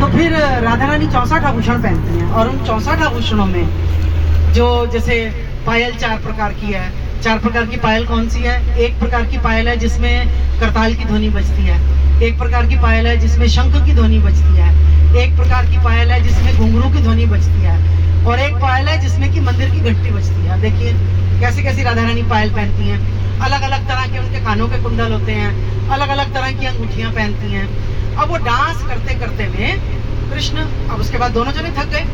तो फिर राधा रानी 64 आभूषण पहनती हैं और उन 64 आभूषणों में जो जैसे पायल 4 प्रकार की है। 4 प्रकार की पायल कौन सी है? एक प्रकार की पायल है जिसमें करताल की ध्वनि बजती है, एक प्रकार की पायल है जिसमें शंख की ध्वनि बजती है, एक प्रकार की पायल है जिसमें घुंघरू की ध्वनि बजती है, और एक पायल है जिसमें कि मंदिर की घंटी बजती है। देखिए कैसी कैसी राधा रानी पायल पहनती हैं। अलग अलग तरह के उनके कानों के कुंडल होते हैं, अलग अलग तरह की अंगूठियां पहनती हैं। अब वो डांस करते करते में कृष्ण, अब उसके बाद दोनों जने थक गए।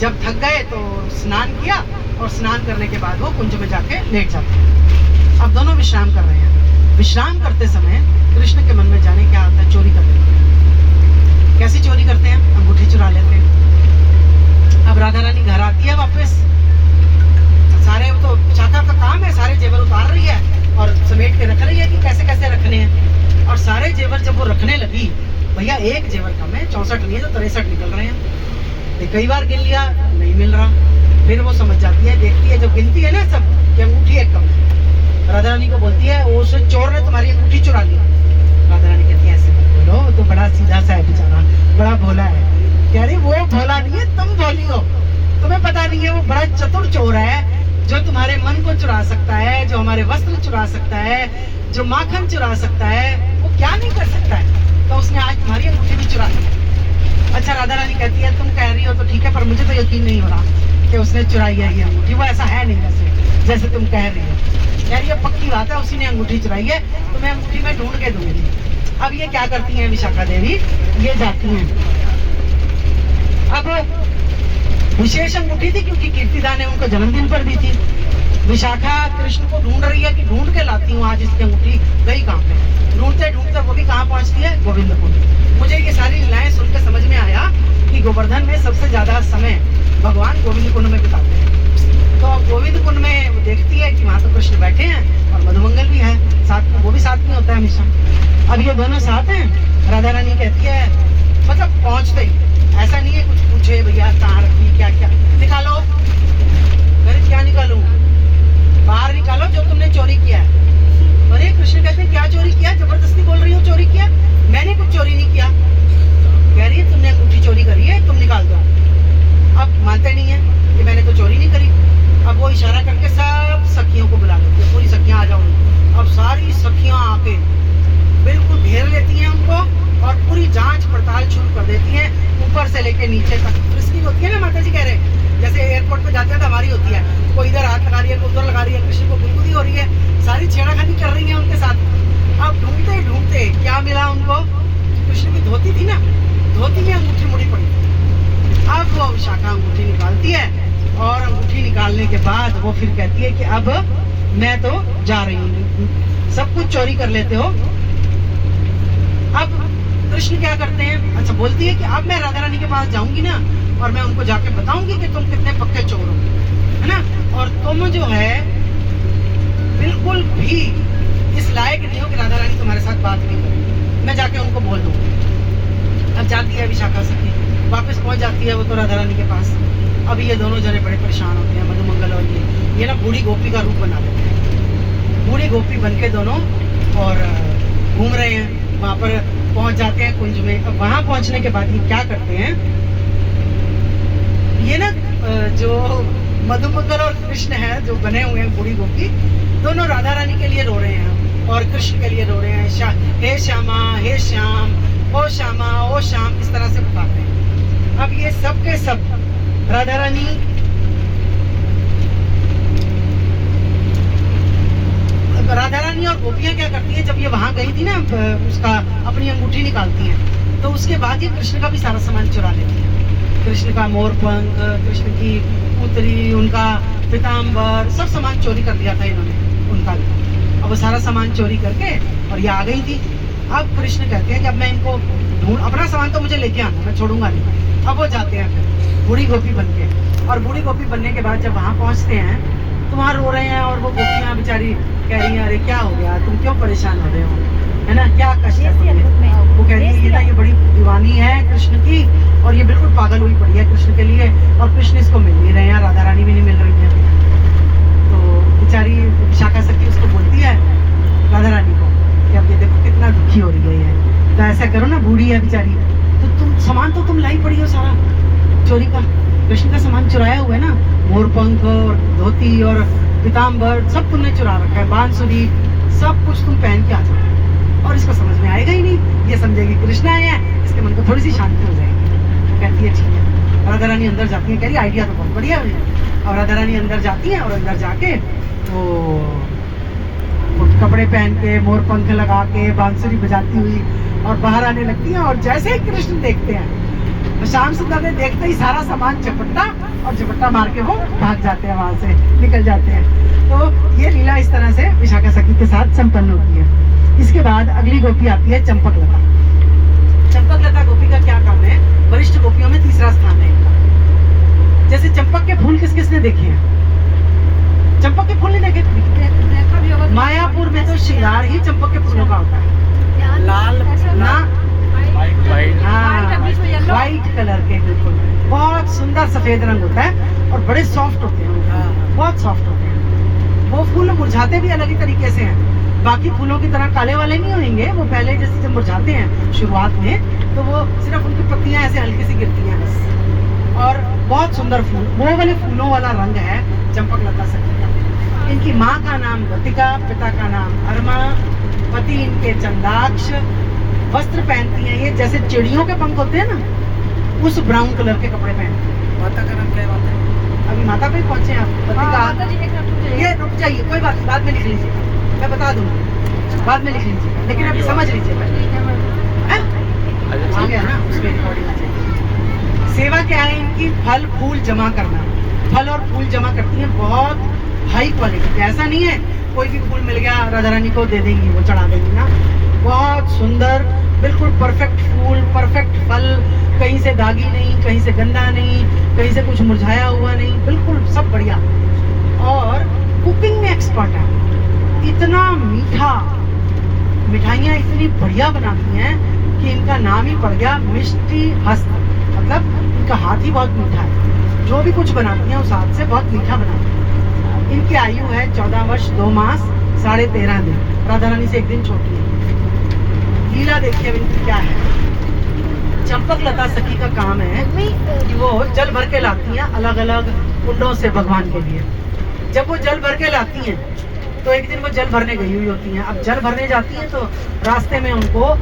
जब थक गए तो स्नान किया और स्नान करने के बाद वो कुंज में जाके लेट जाते हैं। अब दोनों विश्राम कर रहे हैं। विश्राम करते समय कृष्ण के मन में जाने क्या आता है, चोरी कर लेते हैं। कैसी चोरी करते हैं? अंगूठी चुरा लेते हैं। अब राधा रानी घर आती है वापस, सारे तो विशाखा का काम है, सारे जेवर उतार रही है और समेट के रख रही है कि कैसे कैसे रखने हैं। और सारे जेवर जब वो रखने लगी, भैया एक जेवर कम है, 64 नहीं है तो 63 निकल रहे हैं। कई बार गिन लिया, नहीं मिल रहा। फिर वो समझ जाती है, देखती है, जब गिनती है ना सब कि अंगूठी एक कम है, राधा रानी को बोलती है उस चोर ने तुम्हारी अंगूठी चुरा ली। राधा रानी कहती है ऐसे मत बोलो, तो बड़ा सीधा सा है बेचारा, बड़ा भोला है। कह रही वो भोला नहीं है, तुम भोली हो, तुम्हें पता नहीं है वो बड़ा चतुर चोर है जो तुम्हारे मन को चुरा सकता है, जो हमारे वस्त्र चुरा सकता है, जो माखन चुरा सकता है, वो क्या नहीं कर सकता है। तो उसने आज तुम्हारी अंगूठी भी चुरा ली। अच्छा, राधा रानी कहती है तुम कह रही हो तो ठीक है, पर मुझे तो यकीन नहीं हो रहा कि उसने चुराई है ये अंगूठी। वो ऐसा है नहीं वैसे जैसे तुम कह रही हो। कह रही है पक्की बात है, उसी ने अंगूठी चुराई है, तो मैं अंगूठी में ढूंढ के दूंगी। अब ये क्या करती हैं विशाखा देवी, ये जाती हैं। अब विशेष अंगूठी थी क्योंकि कीर्तिदा ने उनको जन्मदिन पर दी थी। विशाखा कृष्ण को ढूंढ रही है कि ढूंढ के लाती हूँ आज इसकी अंगूठी गई कहाँ पे। ढूंढते ढूंढते वो भी कहाँ पहुँचती है, गोविंद कुंड। मुझे ये सारी लीलाएं सुन के समझ में आया कि गोवर्धन में सबसे ज्यादा समय भगवान गोविंद कुंड में बिताते हैं। तो गोविंद कुंड में वो देखती है कि वहाँ तो कृष्ण बैठे हैं और मधुमंगल भी है साथ में, वो भी साथ में होता है हमेशा। अब ये दोनों साथ हैं। राधा रानी कहती है, मतलब पहुँचते ही ऐसा नहीं है कुछ पूछे भैया कहाँ रखी, क्या क्या निकालो। अरे क्या निकालूं? बाहर निकालो जो तुमने चोरी किया है। अरे कृष्ण कहते हैं क्या चोरी किया? जबरदस्ती बोल रही हो चोरी किया? मैंने कुछ चोरी नहीं किया। कह रही है तुमने अंगूठी चोरी करी है, तुम निकाल दो। अब मानते नहीं है कि मैंने तो चोरी नहीं करी। अब वो इशारा करके सब सखियों को बुला लेती है, पूरी सखियां आ जाओ। अब सारी सखियां आके बिल्कुल घेर लेती हैं उनको और पूरी जांच पड़ताल शुरू कर देती हैं, ऊपर से लेके नीचे तक। फ्रिस्किंग होती है ना, माता जी कह रहे जैसे एयरपोर्ट पे जाते हैं तो हमारी होती है, कोई इधर हाथ लगा रही है, कोई उधर लगा रही है, कृष्ण को गुदगुदी हो रही है, सारी छेड़ाखानी कर रही है उनके साथ। अब ढूंढते ढूंढते क्या मिला उनको? कृष्ण की धोती थी ना, धोती में अंगूठी मुड़ी पड़ी। अब वो विशाखा अंगूठी निकालती है और अंगूठी निकालने के बाद वो फिर कहती है कि अब मैं तो जा रही हूँ, सब कुछ चोरी कर लेते हो। अब कृष्ण क्या करते हैं? अच्छा, बोलती है कि अब मैं राधा रानी के पास जाऊंगी ना और मैं उनको जाके बताऊंगी कि तुम कितने पक्के चोर हो, है ना, और तुम जो है बिल्कुल भी इस लायक नहीं हो कि राधा रानी तुम्हारे साथ बात भी करे। मैं जाके उनको बोल दूंगी। अब जाती है विशाखा सखी, वापस पहुंच जाती है वो तो राधा रानी के पास। अब ये दोनों जने बड़े परेशान होते हैं, मधुमंगल और ये ना बूढ़ी गोपी का रूप बना लेते हैं। बूढ़ी गोपी बन के दोनों और घूम रहे हैं। वहाँ पर पहुंच जाते हैं कुंज में। अब वहाँ पहुंचने के बाद ये क्या करते हैं, ये ना जो मधुमंगल और कृष्ण है जो बने हुए हैं बूढ़ी गोपी, दोनों राधा रानी के लिए रो रहे हैं और कृष्ण के लिए रो रहे हैं। हे श्यामा, हे श्याम, ओ श्यामा, ओ श्याम, इस तरह से पुकारते हैं। अब ये सब के सब राधा रानी और गोपियां क्या करती है, जब ये वहां गई थी ना उसका अपनी अंगूठी निकालती हैं, तो उसके बाद ये कृष्ण का भी सारा सामान चुरा लेती है। कृष्ण का मोरपंख, कृष्ण की पुतरी, उनका पीताम्बर, सब सामान चोरी कर लिया था इन्होंने उनका भी। अब वो सारा सामान चोरी करके और ये आ गई थी। अब कृष्ण कहते हैं कि अब मैं इनको ढूंढ, अपना सामान तो मुझे लेके आना, मैं छोड़ूंगा नहीं। अब वो जाते हैं बूढ़ी गोपी बन के, और बूढ़ी गोपी बनने के बाद जब वहाँ पहुँचते हैं तो वहाँ रो रहे हैं और वो गोपियाँ बेचारी कह रही हैं अरे क्या हो गया, तुम क्यों परेशान हो रहे हो, है ना, क्या कष्ट है तुम्हें। वो कह रही है ये ना ये बड़ी दीवानी है कृष्ण की और ये बिल्कुल पागल हुई पड़ी है कृष्ण के लिए, और कृष्ण इसको मिल नहीं रहे हैं, राधा रानी भी नहीं मिल रही है। तो बेचारी विशाखा सखी उसको बोलती है राधा रानी को कि अब ये देखो कितना दुखी हो रही है ये, तो ऐसा करो ना, बूढ़ी है बेचारी, तो तुम सामान तो तुम लाई पड़ी हो सारा चोरी का, कृष्ण का सामान चुराया हुआ है ना, मोरपंख और धोती और पीताम्बर सब तुमने चुरा रखा है, बांसुरी सब कुछ तुम पहन के आ जाओ, और इसको समझ में आएगा ही नहीं, ये समझेगी कृष्ण आए हैं, इसके मन को थोड़ी सी शांति हो जाएगी। तो कहती है ठीक है। राधा रानी अंदर जाती है, कह रही आइडिया तो बहुत बढ़िया है। और राधा रानी अंदर जाती है और अंदर जाके वो कपड़े पहन के मोरपंख लगा के बांसुरी बजाती हुई और बाहर आने लगती हैं। और जैसे ही कृष्ण देखते हैं, तो श्याम सुंदर ने देखते ही सारा सामान झपट्टा और झपट्टा मार के वो भाग जाते हैं, वहां से निकल जाते हैं। तो ये लीला इस तरह से विशाखा सखी के साथ संपन्न होती है। इसके बाद अगली गोपी आती है चंपक लता। चंपक लता गोपी का क्या काम है? वरिष्ठ गोपियों में तीसरा स्थान है इनका। जैसे चंपक के फूल किस किसने देखे हैं? चंपक के फूल नहीं देखे? देखा भी होगा। मायापुर में तो श्रृंगार ही चंपक के फूलों का होता है, लाल ना व्हाइट कलर के, बिल्कुल बहुत सुंदर सफेद रंग होता है और बड़े सॉफ्ट होते हैं, बहुत सॉफ्ट होते हैं। वो फूल मुरझाते भी अलग ही तरीके से हैं, बाकी फूलों की तरह काले वाले नहीं होंगे। वो पहले जैसे जब मुरझाते हैं शुरुआत में, तो वो सिर्फ उनकी पत्तियां ऐसे हल्की सी गिरती हैं बस, और बहुत सुंदर फूल, वो वाले फूलों वाला रंग है चंपक लता सखी का। इनकी माँ का नाम गतिका, पिता का नाम अरमा, पति इनके चंदाक्ष। वस्त्र पहनती हैं ये जैसे चिड़ियों के पंख होते हैं ना, उस ब्राउन कलर के कपड़े पहनती हैं। माता का नाम क्या है? माता, अभी माता पे पहुंचे आप? ये रुक जाइए, कोई बात नहीं, बाद में लिख लीजिए, मैं बता दूंगी, बाद में लिख लीजिए, लेकिन अभी समझ लीजिए पहले। आ गया ना उसमें रिकॉर्डिंग आ जाएगी। सेवा क्या है इनकी? फल फूल जमा करना, फल और फूल जमा करती हैं, बहुत हाई क्वालिटी। ऐसा नहीं है कोई भी फूल मिल गया राधा रानी को दे देंगी, वो चढ़ा देंगी ना, बहुत सुंदर बिल्कुल परफेक्ट फूल, परफेक्ट फल, कहीं से दागी नहीं, कहीं से गंदा नहीं, कहीं से कुछ मुरझाया हुआ नहीं, बिल्कुल सब बढ़िया। और कुकिंग में एक्सपर्ट है, इतना मीठा, मिठाइयाँ इतनी बढ़िया बनाती हैं कि इनका नाम ही पड़ गया मिष्टी हस्त, मतलब इनका हाथ ही बहुत मीठा है। जो भी कुछ बनाती हैं उस हाथ से बहुत मीठा बनाती हैं। इनकी आयु है 14 वर्ष 2 मास 13.5 दिन, राधा रानी से 1 दिन छोटी है। लीला देखिए अब इनकी क्या है। चंपक लता सखी का काम है कि वो जल भर के लाती हैं अलग अलग कुंडों से भगवान के लिए। जब वो जल भर के लाती हैं तो एक दिन वो जल भरने गई हुई होती हैं। अब जल भरने जाती हैं तो रास्ते में उनको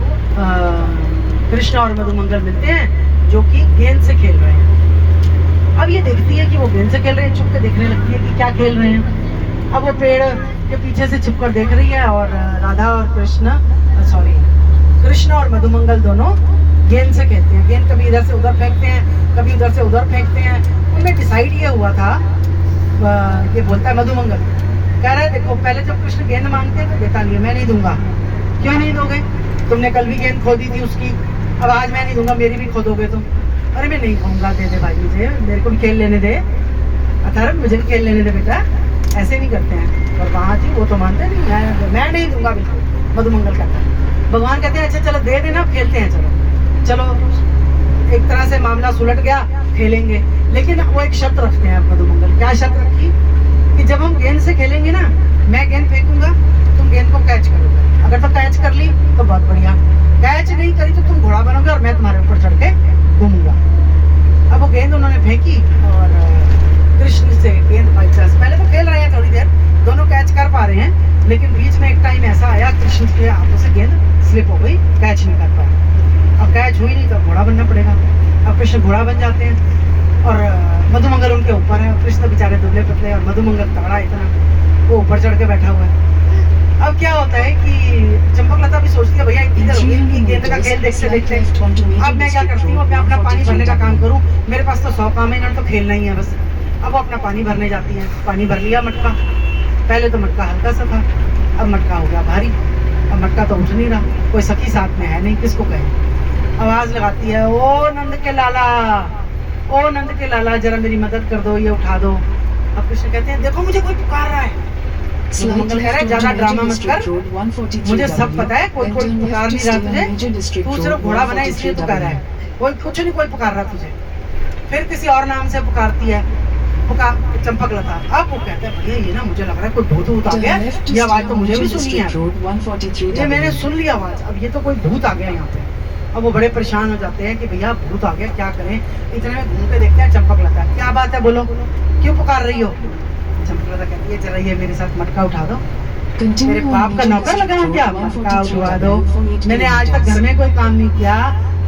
कृष्ण और मधुमंगल मिलते हैं, जो कि गेंद से खेल रहे हैं। अब ये देखती है कि वो गेंद से खेल रहे हैं, छुप के देखने लगती है कि क्या खेल रहे हैं। अब वो पेड़ के पीछे से छुप कर देख रही है और राधा और कृष्ण और मधुमंगल दोनों गेंद से खेलते हैं। गेंद कभी इधर से उधर फेंकते हैं, कभी उधर से उधर फेंकते हैं। उनमें डिसाइड ये हुआ था, ये बोलता है मधुमंगल, कह रहा है देखो पहले जब कृष्ण गेंद मांगते हैं तो देता नहीं है, मैं नहीं दूंगा। क्यों नहीं दोगे? तुमने कल भी गेंद खो दी थी उसकी, अब आज मैं नहीं दूंगा, मेरी भी खो दोगे तुम। अरे मैं नहीं कहूँगा, दे दे भाई मुझे, मेरे को भी खेल लेने दे, अथर्व मुझे भी खेल लेने दे बेटा। ऐसे नहीं करते हैं, और वहाँ थी वो तो मानते नहीं, मैं नहीं दूंगा बिल्कुल। मधुमंगल कहता है, भगवान कहते हैं अच्छा चलो दे देना, खेलते हैं, चलो एक तरह से मामला सुलट गया, खेलेंगे। लेकिन वो एक शर्त रखते हैं मधुमंगल। क्या शर्त रखी? कि जब हम गेंद से खेलेंगे ना, मैं गेंद फेंकूंगा, तुम गेंद को कैच करोगे। अगर तो कैच कर ली तो बहुत बढ़िया, कैच नहीं करी तो तुम घोड़ा बनोगे और मैं तुम्हारे ऊपर चढ़ के घूमूंगा। अब वो गेंद उन्होंने फेंकी और कृष्ण से गेंद बाई चांस, पहले तो खेल रहे हैं थोड़ी देर, दोनों कैच कर पा रहे हैं, लेकिन बीच में एक टाइम ऐसा आया कृष्ण के हाथों से गेंद स्लिप हो गई, कैच नहीं कर पाए। अब कैच हुई नहीं तो घोड़ा बनना पड़ेगा। अब कृष्ण घोड़ा बन जाते हैं और मधुमंगल उनके ऊपर है। कृष्ण बेचारे दुबले पतले और मधुमंगल तगड़ा इतना, वो ऊपर चढ़ के बैठा हुआ है। अब क्या होता है कि चंपक लता भी सोचती है भैया इतनी देर हो गई कि गेंद का खेल देखते देखते, अब मैं क्या करती हूँ, मैं अपना पानी भरने का काम करूँ, मेरे पास तो 100 काम है, इन्होंने तो खेलना ही है बस। अब वो अपना पानी भरने जाती है, पानी भर लिया मटका। पहले तो मटका हल्का सा था, अब मटका हो गया भारी, अब मटका तो उठ नहीं रहा, कोई सखी साथ में है नहीं, किसको कहे। आवाज लगाती है, ओ नंद के लाला, ओ नंद के लाला जरा मेरी मदद कर दो, ये उठा दो। अब कृष्ण कहते हैं देखो मुझे कोई पुकार रहा है। मधुमंगल कह रहा है ज्यादा ड्रामा मत कर, मुझे सब पता है, कोई पुकार नहीं रहा तुझे, तू सिर्फ घोड़ा बना इसलिए तू कह रहा है, कोई कुछ नहीं, कोई पुकार रहा तुझे। फिर किसी और नाम से पुकारती है, पुकार चंपक लता। अब वो कहते हैं भैया ये ना मुझे लग रहा है कोई भूत आ गया, ये आवाज तो मुझे भी सुनी है, ये मैंने सुन ली आवाज, अब ये तो कोई भूत आ गया यहाँ पे। अब वो बड़े परेशान हो जाते हैं कि भैया भूत आ गया, क्या करें। इतने में घूम के देखते हैं चंपकलता, क्या बात है बोलो, क्यों पुकार रही हो। चंपकलता कहती है जरा ये मेरे साथ मटका उठा दो। मेरे बाप का नौकर लगा हूं क्या, मटका उठवा दो। मैंने आज तक घर में कोई काम नहीं किया,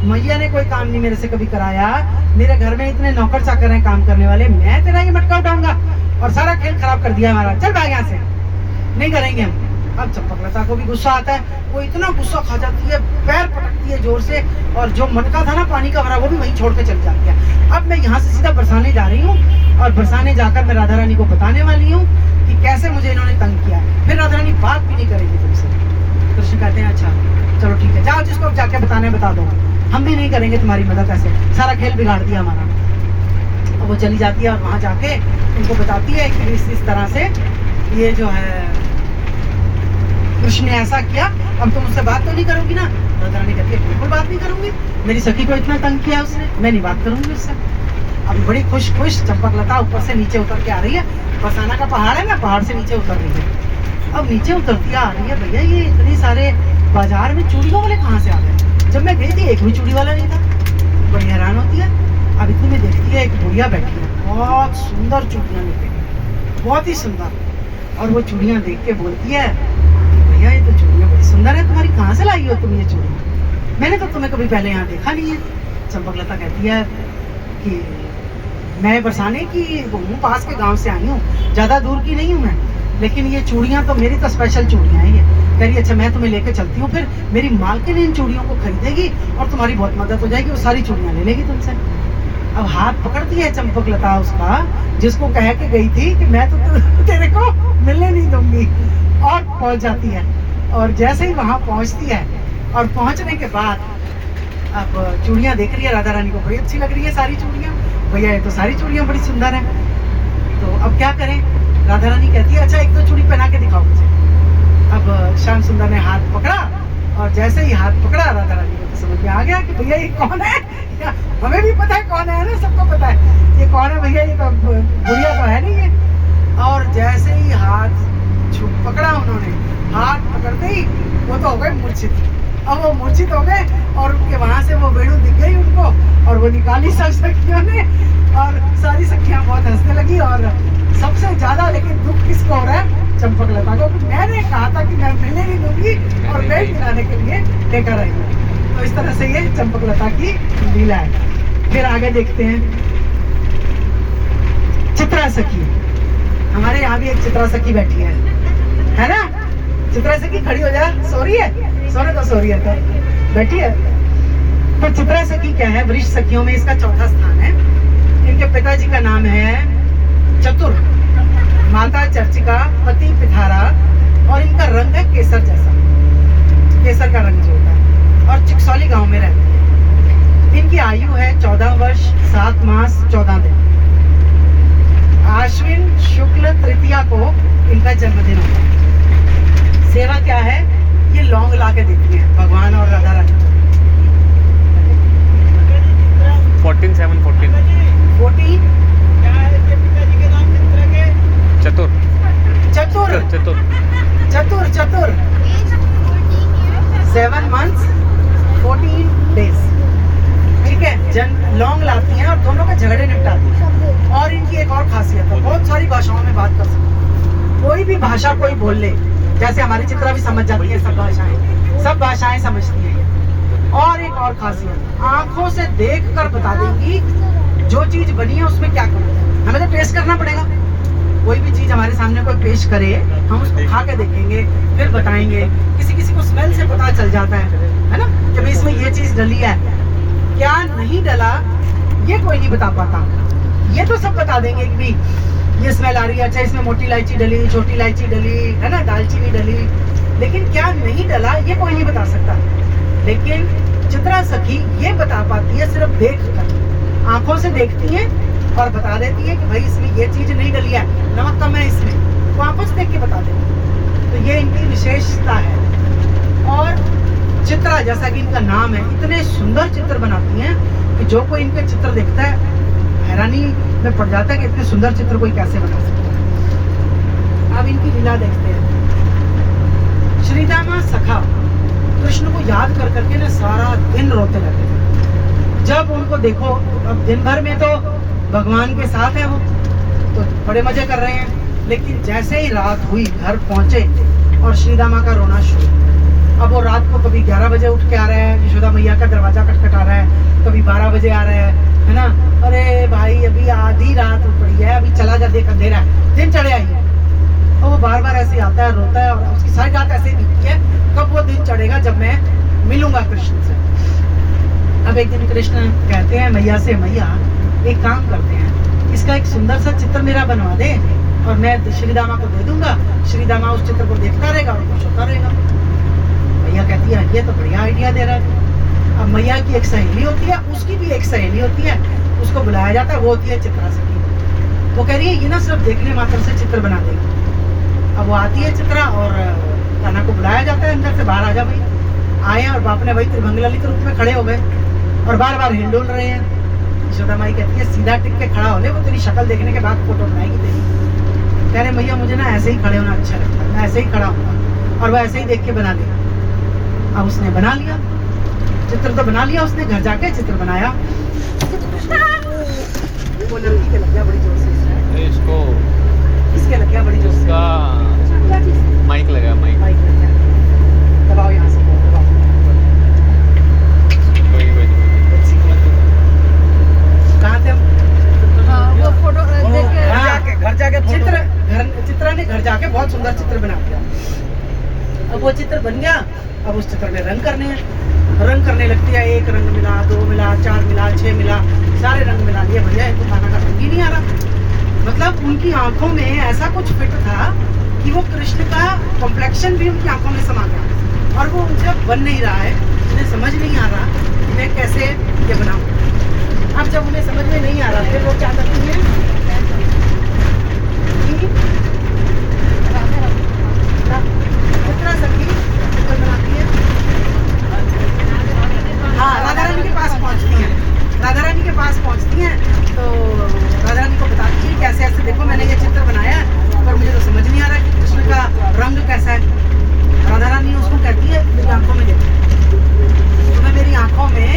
मैया ने कोई काम नहीं मेरे से कभी कराया, मेरे घर में इतने नौकर चाकर हैं काम करने वाले, मैं तेरा ये मटका उठाऊंगा और सारा खेल खराब कर दिया हमारा, चल भाग यहाँ से, नहीं करेंगे हम। अब चंपकलता को भी गुस्सा आता है, वो इतना गुस्सा खा जाती है, पैर पटकती है जोर से, और जो मटका था ना पानी का भरा वो भी वहीं छोड़ के चल जाती है। अब मैं यहाँ से सीधा बरसाने जा रही हूँ और बरसाने जाकर मैं राधा रानी को बताने वाली हूँ कि कैसे मुझे इन्होंने तंग किया। फिर राधा रानी बात भी नहीं करेगी तुमसे। कृष्ण कहते हैं अच्छा चलो ठीक है, जाओ जिसको जाके बताने बता दो, हम भी नहीं करेंगे तुम्हारी मदद, ऐसे सारा खेल बिगाड़ दिया हमारा। अब वो चली जाती है और वहाँ जाके उनको बताती है कि इस तरह से ये जो है कृष्ण ने ऐसा किया, अब तुम उससे बात तो नहीं करोगी ना। राधा रानी कहती है बिल्कुल बात नहीं करूंगी, मेरी सखी को इतना तंग किया उसने, मैं नहीं बात करूंगी उससे। अब बड़ी खुश चंपकलता ऊपर से नीचे उतर के आ रही है, बरसाना का पहाड़ है ना, पहाड़ से नीचे उतर रही है। अब नीचे उतरती आ रही है, भैया ये इतने सारे बाजार में चूड़ियों वाले कहाँ से आ गए, जब मैं गई थी एक भी चूड़ी वाला नहीं था। बड़ी हैरान होती है। अब इतने में देखती है एक बुढ़िया बैठी है, बहुत सुंदर चूड़ियाँ लेके, बहुत ही सुंदर, और वो चूड़ियाँ देख के बोलती है भैया ये तो चूड़ियाँ बड़ी सुंदर है, तुम्हारी कहाँ से लाई हो तुम ये चूड़ियाँ, मैंने तो तुम्हें कभी पहले यहाँ देखा नहीं है। चंपकलता कहती है कि मैं बरसाने की हूँ, पास के गांव से आई हूँ, ज़्यादा दूर की नहीं हूँ मैं, लेकिन ये चूड़ियाँ तो मेरी तो स्पेशल चूड़ियाँ हैं ये। कह रही अच्छा मैं तुम्हें लेके चलती हूँ, फिर मेरी मालकिन इन चूड़ियों को खरीदेगी और तुम्हारी बहुत मदद हो जाएगी, वो सारी चूड़ियाँ ले लेगी तुमसे। अब हाथ पकड़ती है चंपकलता उसका, जिसको कह के गई थी कि मैं तो तेरे को मिलने नहीं दूंगी, और पहुंच जाती है। और जैसे ही वहां पहुंचती है और पहुंचने के बाद अब चूड़ियां देख रही है, राधा रानी को बड़ी अच्छी लग रही है सारी चूड़ियां, भैया ये तो सारी चूड़ियां बड़ी सुंदर हैं। तो अब क्या करें, राधा रानी कहती है अच्छा एक दो चूड़ी पहना के दिखाओ मुझे। अब श्याम सुंदर ने हाथ पकड़ा, और जैसे ही हाथ पकड़ा राधा रानी को तो समझ में आ गया कि भैया ये कौन है, हमें भी पता है कौन है ना, सबको पता है ये कौन है भैया, ये तो बुढ़िया तो है नहीं है। और जैसे ही हाथ पकड़ा उन्होंने, हाथ पकड़ते ही वो तो हो गए मूर्छित। अब वो मूर्छित हो गए और उनके वहां से वो वेणु दिख गई उनको, और वो निकाली सब सखियों ने, और सारी सखियां बहुत हंसने लगी। और सबसे ज्यादा लेकिन दुख किसको हो रहा है, चंपकलता को, मैंने कहा था कि मैं मिलने नहीं दूंगी और वेट दिलाने के लिए लेकर आई। तो इस तरह से ये चंपकलता की लीला है। फिर आगे देखते हैं चित्रा सखी। हमारे यहाँ भी एक चित्रा सखी बैठी है ना, चित्रा सखी खड़ी हो जा, सो रही है, सोने तो सो रही है, तो बैठी है। तो चित्रा सखी क्या है, वरिष्ठ सखियों में इसका चौथा स्थान है। इनके पिताजी का नाम है चतुर, माता चर्चिका, पति पिथारा, और इनका रंग है केसर जैसा, केसर का रंग जो होता है, और चिकसौली गांव में रहते हैं। इनकी आयु है 14 वर्ष 7 मास 14 दिन। आश्विन शुक्ल तृतीया को इनका जन्मदिन होता है। सेवा क्या है, ये लौंग ला के देती है भगवान और राधा रानी को। 14 क्या है इसके पिताजी के नाम, चित्रा के चतुर चतुर चतुर चतुर चतुर 7 months 14 days। ठीक है, लौंग लाती हैं और दोनों के झगड़े निपटाती हैं। और इनकी एक और खासियत है, बहुत सारी भाषाओं में बात कर सकती है, कोई भी भाषा कोई बोल ले, जैसे हमारी चित्रा भी समझ जाती है, सब भाषाएं समझती है। और एक और खासियत, आंखों से देखकर बता देंगी जो चीज बनी है उसमें क्या करना है। हमें तो टेस्ट करना पड़ेगा, कोई भी चीज हमारे सामने कोई पेश करे, हम उसको खा के देखेंगे, फिर बताएंगे। किसी को स्मेल से पता चल जाता है ना, कि भाई इसमें ये चीज डली है, क्या नहीं डला ये कोई नहीं बता पाता। ये तो सब बता देंगे कि भाई ये स्मेल आ रही है, अच्छा इसमें मोटी इलायची डली, छोटी इलायची डली है ना, दालचीनी डली, लेकिन क्या नहीं डला ये कोई नहीं बता सकता। लेकिन चित्रा सखी ये बता पाती है सिर्फ देख कर, आंखों से देखती है और बता देती है कि भाई इसमें ये चीज नहीं डली है, नमक कम है इसमें, वो आंखों से देख के बता देती। तो ये इनकी विशेषता है। और चित्रा, जैसा कि इनका नाम है, इतने सुंदर चित्र बनाती हैं कि जो कोई इनके चित्र देखता है हैरानी में पड़ जाता है कि इतने सुंदर चित्र कोई कैसे बना सकता है। अब इनकी लीला देखते हैं। श्रीदामा सखा, तो कृष्ण को याद कर करके ना सारा दिन रोते रहते थे। जब उनको देखो, अब दिन भर में तो भगवान के साथ है वो, तो बड़े मजे कर रहे हैं, लेकिन जैसे ही रात हुई घर पहुंचे और श्रीदा माँ का रोना शुरू। अब वो रात को कभी 11 बजे उठ के आ रहा है, यशोदा मैया का दरवाजा खटखटा रहा है, कभी 12 बजे आ रहा है ना। अरे भाई अभी आधी रात हो पड़ी है, अभी चला जा, देख अंधेरा है, दिन चढ़े आई है। और वो बार बार ऐसे आता है, रोता है, और उसकी सारी रात ऐसे ही बीतती है। कब वो दिन चढ़ेगा जब मैं मिलूंगा कृष्ण से। अब एक दिन कृष्ण कहते हैं मैया से, मैया एक काम करते हैं, इसका एक सुंदर सा चित्र मेरा बनवा दे और मैं श्रीदामा को दे दूंगा, श्रीदामा उस चित्र को देखता रहेगा और खुश होता रहेगा। मैया कहती है ये तो बढ़िया आइडिया दे रहा है। अब मैया की एक सहेली होती है, उसकी भी एक सहेली होती है, उसको बुलाया जाता है, वो होती है चित्रा सखी। वो कह रही है ये ना सिर्फ देखने मात्र से चित्र बना देगी। अब वो आती है चित्रा और कान्हा को बुलाया जाता है अंदर से, बाहर आ जा भाई। आए और बाप ने वही त्रिभंग ललित रूप में खड़े हो गए और बार बार हिल डुल रहे हैं। यशोदा माई कहती है सीधा टिक के खड़ा हो ले, वो तेरी शक्ल देखने के बाद फोटो बनाएगी तेरी। कह रहे मैया मुझे ना ऐसे ही खड़े होना अच्छा लगता है, मैं ऐसे ही खड़ा हूँ, और वो ऐसे ही देख के बना देगा। अब उसने बना लिया चित्र, तो बना लिया उसने, घर जाके चित्र बनाया। वो लड़की के लग गया बड़ी जोर से, इसको इसके लग गया बड़ी जोर से, माइक लगा, माइक माइक लग गया। दबाओ यहाँ से, दबाओ। कहाँ थे हम? वो फोटो देख के घर जाके चित्रा ने घर जाके बहुत सुंदर चित्र बना दिया। अब वो चित्र बन गया, अब उस चित्र में रंग करने हैं, रंग करने लगती है। एक रंग मिला, 2 मिला, 4 मिला, 6 मिला, सारे रंग मिला लिए। भैया इनको खाना का रंग ही नहीं आ रहा। मतलब उनकी आंखों में ऐसा कुछ फिट था कि वो कृष्ण का कॉम्प्लेक्शन भी उनकी आंखों में समा गया, और वो उनसे बन नहीं रहा है। उन्हें समझ नहीं आ रहा कि मैं कैसे ये बनाऊं। अब जब उन्हें समझ में नहीं आ रहा फिर वो क्या करती है, चित्रा सखी चित्र बनाती है। हाँ, राधा रानी के पास पहुंचती है। राधा रानी के पास पहुंचती हैं तो राधा रानी को बताती है कैसे ऐसे देखो मैंने ये चित्र बनाया है, पर मुझे तो समझ नहीं आ रहा कि कृष्ण का रंग कैसा है। राधा रानी उसको कहती है मेरी आंखों में देखो, तुम्हें मेरी आंखों में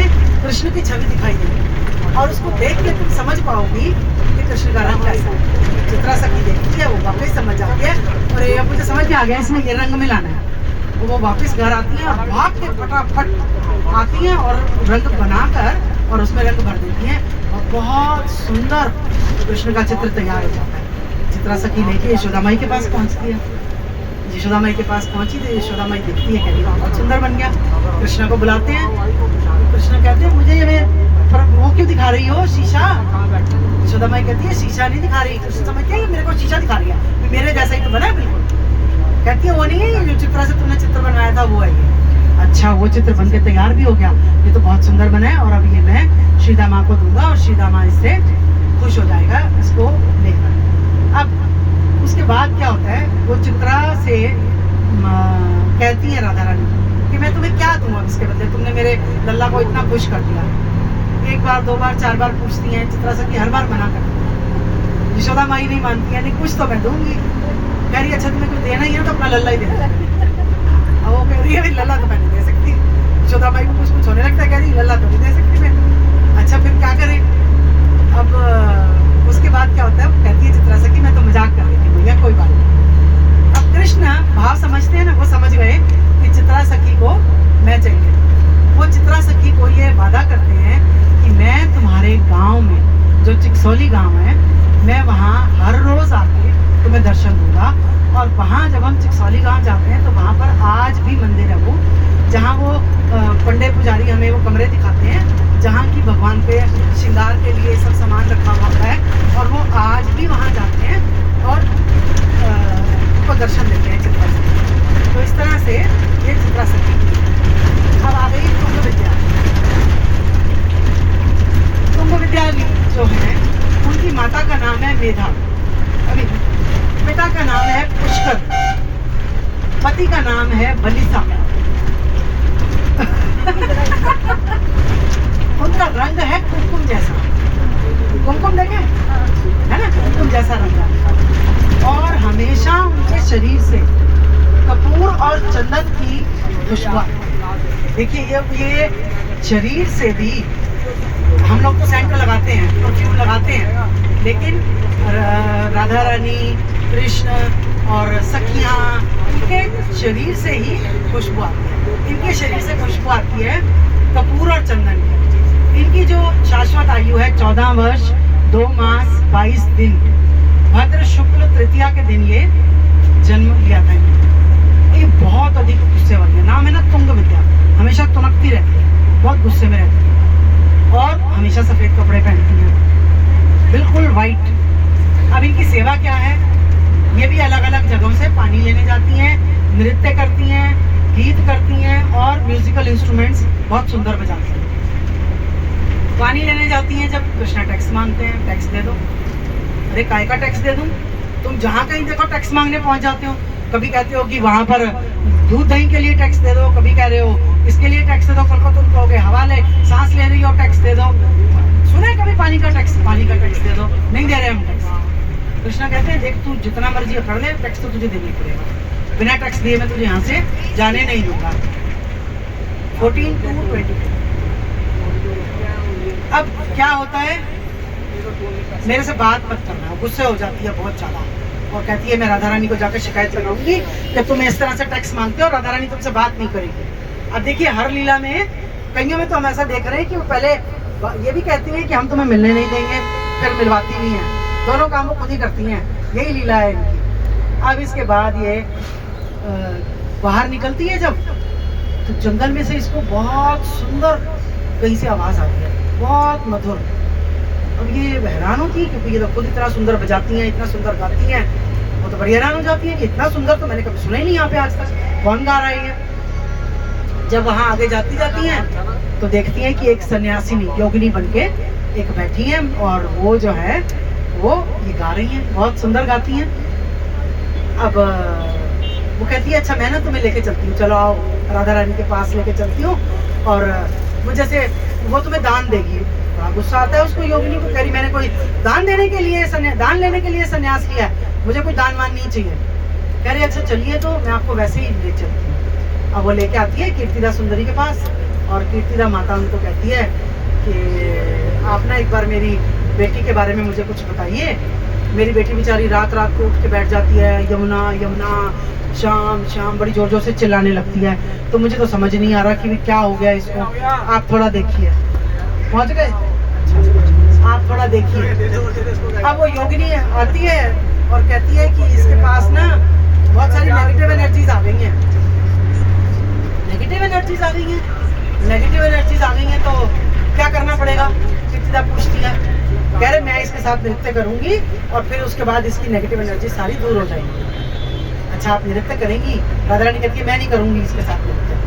कृष्ण की छवि दिखाई देगी और उसको देख के तुम समझ पाओगी कि कृष्ण का रंग कैसा है। चित्रा सखी देखती है, वो वापस समझ जाती है और ये मुझे समझ में आ गया इसमें ये रंग मिलाना है। वो वापस घर आती है और भाग के फटाफट आती हैं और रंग बनाकर और उसमें रंग भर देती हैं और बहुत सुंदर कृष्ण का चित्र तैयार हो जाता है। चित्रा सखी लेके यशोदा माई के पास पहुंचती है। यशोदा माई के पास पहुंची तो यशोदा माई देखती है, कहती है बहुत सुंदर बन गया। कृष्ण को बुलाते हैं, कृष्ण कहते हैं मुझे ये वो क्यों दिखा रही हो शीशा। यशोदा माई कहती है शीशा नहीं दिखा रही। कृष्ण समझते हैं मेरे को शीशा दिखा रही है, मेरे जैसा ही तो बना है बिल्कुल। कहती है वो नहीं है, जो चित्रा से तुमने चित्र बनाया था वो है ये। अच्छा, वो चित्र बन के तैयार भी हो गया, ये तो बहुत सुंदर बना है और अब ये मैं श्रीदा माँ को दूंगा और श्रीदा माँ इससे खुश हो जाएगा, इसको लेकर। अब उसके बाद क्या होता है, वो चित्रा से कहती है राधा रानी कि मैं तुम्हें क्या दूँ अब इसके बदले, तुमने मेरे लल्ला को इतना खुश कर दिया। 1 बार 2 बार 4 बार पूछती हैं, चित्रा सखी हर बार मना करती है। यशोदा माई नहीं मानती है, नहीं कुछ तो मैं दूंगी। कह रही अच्छा तुम्हें कुछ देना ही है तो अपना लल्ला ही देना। अब वो कह रही है लल्ला तो मैं नहीं दे सकती। यशोदा माई को कुछ होने लगता है, कह रही लल्ला तो नहीं दे सकती मैं। अच्छा फिर क्या करें। अब उसके बाद क्या होता है, कहती है चित्रा सखी मैं तो मजाक कर रही थी भैया, कोई बात नहीं। अब कृष्ण भाव समझते हैं ना, वो समझ गए कि चित्रा सखी को मैं चाहिए। वो चित्रा सखी को ये वादा करते हैं कि मैं तुम्हारे गाँव में, जो चिकसौली गाँव है, मैं वहाँ हर रोज आके तुम्हें दर्शन दूंगा। और वहाँ जब हम चिकसौली गांव जाते हैं तो वहाँ पर आज भी मंदिर है वो, जहाँ वो पंडित पुजारी हमें वो कमरे दिखाते हैं जहाँ की भगवान पे श्रृंगार के लिए सब सामान रखा हुआ है, और वो आज भी वहाँ जाते हैं और उनको दर्शन देते हैं चित्रा सखी। तो इस तरह से ये चित्रा सखी। अब आ गई तुंग विद्या। तुंग विद्या जो है उनकी माता का नाम है मेधा, अभी पिता का नाम है पुष्कर, पति का नाम है बलिसा। उनका रंग है कुमकुम जैसा, कुमकुम देखे है ना, कुमकुम जैसा रंग है। और हमेशा उनके शरीर से कपूर और चंदन की खुशबू। देखिए ये शरीर से भी हम लोग तो सेंट लगाते हैं, परफ्यूम लगाते हैं, लेकिन राधा रानी, कृष्ण और सखियाँ, इनके शरीर से ही खुशबू आती है। इनके शरीर से खुशबू आती है कपूर और चंदन की। इनकी जो शाश्वत आयु है 14 वर्ष 2 मास 22 दिन, भद्र शुक्ल तृतीया के दिन ये जन्म लिया था। ये बहुत अधिक गुस्से वाली है, नाम है ना तुंग विद्या, हमेशा तुनकती रहती है, बहुत गुस्से में रहती है और हमेशा सफेद कपड़े पहनती हैं, बिल्कुल वाइट। अब इनकी सेवा क्या है, ये भी अलग अलग जगहों से पानी लेने जाती हैं, नृत्य करती हैं, गीत करती हैं और म्यूजिकल इंस्ट्रूमेंट्स बहुत सुंदर बजाती हैं। पानी लेने जाती हैं जब कृष्णा टैक्स मांगते हैं, टैक्स दे दो। अरे काय का टैक्स दे दूं? तुम जहाँ कहीं देखो टैक्स मांगने पहुंच जाते हो। कभी कहते हो कि वहाँ पर दूध दही के लिए टैक्स दे दो, कभी कह रहे हो इसके लिए टैक्स दे दो, कल को तुम कहोगे हवा ले, सांस ले रही हो टैक्स दे दो। सुने कभी पानी का टैक्स दे दो, नहीं दे रहे हम टैक्स। कृष्णा कहते हैं देख तू जितना मर्जी कर ले, टैक्स तो तुझे देना ही पड़ेगा, बिना टैक्स दिए मैं तुझे यहाँ से जाने नहीं दूंगा। 14 to 20। अब क्या होता है, मेरे से बात मत करना, गुस्से हो जाती है बहुत ज्यादा और कहती है मैं राधा रानी को जाकर शिकायत लगाऊंगी कि तुम इस तरह से टैक्स मांगते हो, राधा रानी तुमसे बात नहीं करेगी। अब देखिए हर लीला में, कईयों में तो हम ऐसा देख रहे हैं कि वो पहले ये भी कहती हैं कि हम तुम्हें मिलने नहीं देंगे, फिर मिलवाती भी हैं, दोनों काम वो खुद ही करती हैं, यही लीला है इनकी। अब इसके बाद ये बाहर निकलती है जब, तो जंगल में से इसको बहुत सुंदर कहीं से आवाज आती है, बहुत मधुर। अब ये हैरान होती है क्योंकि ये तो खुद इतना सुंदर बजाती हैं, इतना सुंदर गाती हैं, वो तो बड़ी हैरान हो जाती है कि इतना सुंदर तो मैंने कभी सुना ही नहीं यहाँ पे आज तक, कौन गा रहा है ये। जब वहाँ आगे जाती हैं तो देखती हैं कि एक सन्यासिनी योगिनी बनके एक बैठी है और वो जो है वो ये गा रही हैं, बहुत सुंदर गाती हैं। अब वो कहती है अच्छा मैं ना तुम्हें लेके चलती हूँ, चलो आओ राधा रानी के पास लेके चलती हूँ और वो जैसे वो तुम्हें दान देगी। बड़ा गुस्सा आता है उसको, योगिनी को, कह रही मैंने कोई दान लेने के लिए संन्यास लिया है, मुझे कोई दान वान नहीं चाहिए। कह रही अच्छा चलिए तो मैं आपको वैसे ही ले चलती हूँ। अब वो लेके आती है कीर्तिदा सुंदरी के पास और कीर्तिदा माता उनको कहती है कि आप ना एक बार मेरी बेटी के बारे में मुझे कुछ बताइए। मेरी बेटी बेचारी रात रात को उठ के बैठ जाती है, यमुना यमुना शाम शाम बड़ी जोर जोर से चिल्लाने लगती है, तो मुझे तो समझ नहीं आ रहा कि क्या हो गया इसको, आप थोड़ा देखिए। पहुंच गए? आप थोड़ा देखिए। अब वो योगिनी आती है और कहती है कि इसके पास ना बहुत सारी नेगेटिव एनर्जीज आ गई हैं। नेगेटिव एनर्जीज आ गई हैं तो क्या करना पड़ेगा? कीर्तिदा पूछती है, कह रहे मैं इसके साथ नृत्य करूंगी और फिर उसके बाद इसकी नेगेटिव एनर्जी सारी दूर हो जाएगी। अच्छा आप नृत्य करेंगी? राधा रानी कहती है मैं नहीं करूंगी इसके साथ नृत्य।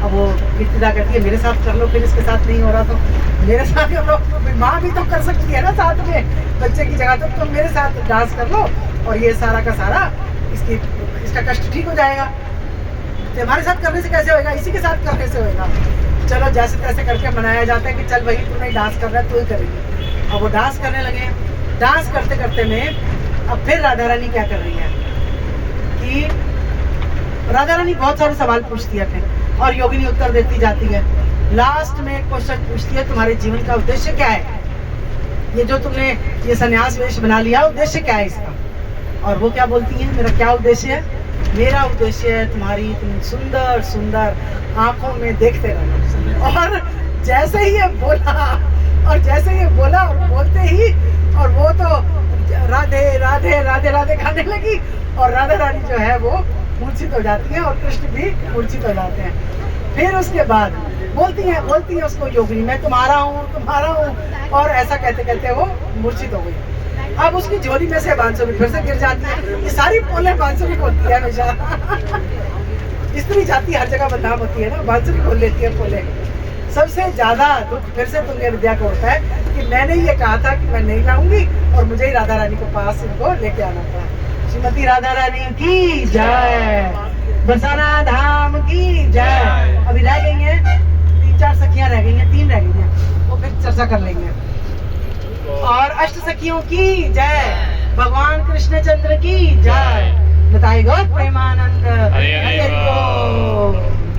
अब वो कीर्तिदा कहती है मेरे साथ कर लो, फिर इसके साथ नहीं हो रहा तो मेरे साथ कर लो, माँ भी तो कर सकती है ना साथ में बच्चे की जगह, तो तुम मेरे साथ डांस कर लो और ये सारा का सारा इसका कष्ट ठीक हो जाएगा। तो हमारे साथ करने से कैसे होएगा, इसी के साथ करने से होएगा। चलो जैसे तैसे करके मनाया जाता है कि चल वही तू नहीं डांस कर रहा है, तू ही करेगी। अब वो डांस करने लगे। डांस करते करते में अब फिर राधा रानी क्या कर रही है कि राधा रानी बहुत सारे सवाल पूछती है फिर और योगिनी उत्तर देती जाती है। लास्ट में एक क्वेश्चन पूछती है तुम्हारे जीवन का उद्देश्य क्या है, ये जो तुमने ये संन्यास वेश बना लिया उद्देश्य क्या है इसका? और वो क्या बोलती है, मेरा क्या उद्देश्य है? मेरा उद्देश्य है तुम्हारी तुम सुंदर सुंदर आंखों में देखते रहना। और जैसे ही ये बोला और बोलते ही और वो तो राधे राधे राधे राधे गाने लगी और राधा रानी जो है वो मूर्छित हो जाती है और कृष्ण भी मूर्छित हो जाते हैं। फिर उसके बाद बोलती है उसको योगिनी मैं तुम्हारा हूँ और ऐसा कहते कहते वो मूर्छित हो गई। अब उसकी झोली में से बांसुरी फिर से गिर जाती है। ये सारी पोले बांसुरी बोलती है हमेशा। स्त्री जाति हर जगह बदनाम होती है ना, बांसुरी खोल लेती है पोले। सबसे ज्यादा दुख फिर से तुंगे विद्या को होता है कि मैंने ये कहा था कि मैं नहीं लाऊंगी और मुझे ही राधा रानी को पास इनको लेके आना था। श्रीमती राधा रानी की जय, बरसाना धाम की जय। अभी रह गई हैं 3-4 सखियां रह गई हैं, 3 रह गई हैं, वो फिर चर्चा कर लेंगे। और अष्ट सखियों की जय, भगवान कृष्णचंद्र की जय, बताए गो प्रेमानंद हरि हरि बोल।